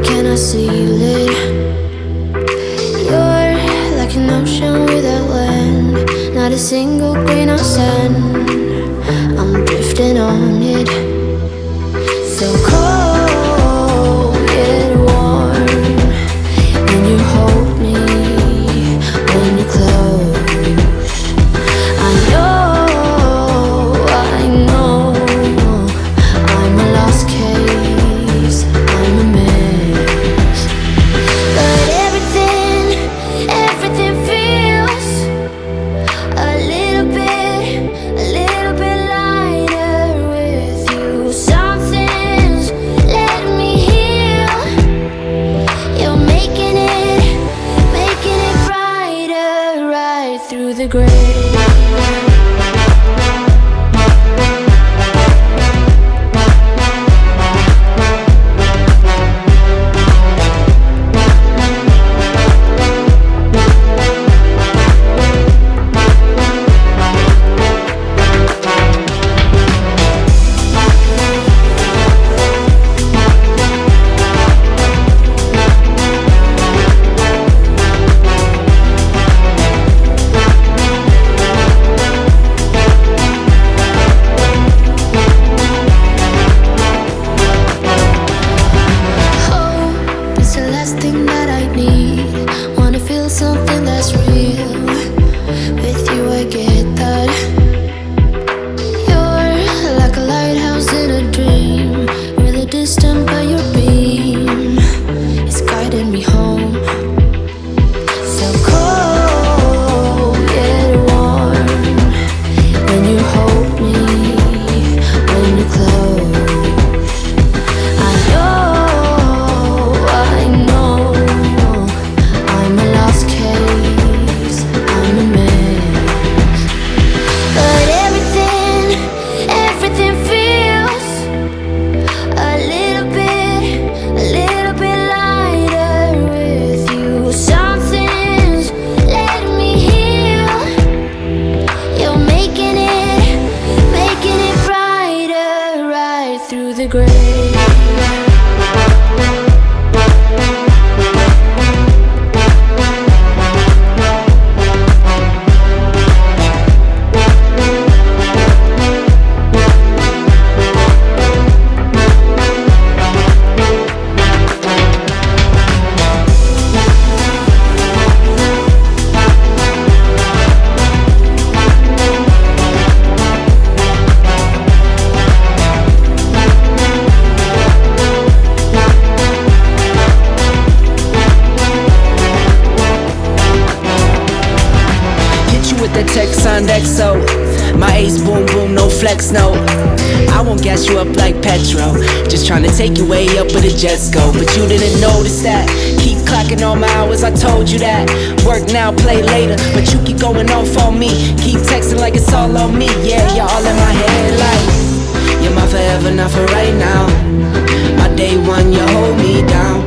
cannot seal it. You're like an ocean without land, not a single grain of sand. I'm drifting on it, so cold yet warm. When you hold me, when you close, I know I'm a lost case, I'm a mess. But everything feels a little bit lighter with you. Something's letting me heal. You're making it brighter right through the gray. Thing that I need, wanna feel something that's real. With you I get that. You're like a lighthouse in a dream, really distant but your beam is guiding me home. So cold yet warm. When you hold me, when you close, I know I'm a lost case, I'm a mess. But everything feels a little bit lighter with you. Something's letting me heal. You're making it brighter right through the gray. With the text on XO, my ace boom boom, no flex, no. I won't gas you up like petrol, just trying to take you way up where the jets go. But you didn't notice that. Keep clocking all my hours, I told you that. Work now, play later, but you keep going off on me. Keep texting like it's all on me. Yeah, you're all in my head like you're my forever, not for right now. My day one, you hold me down.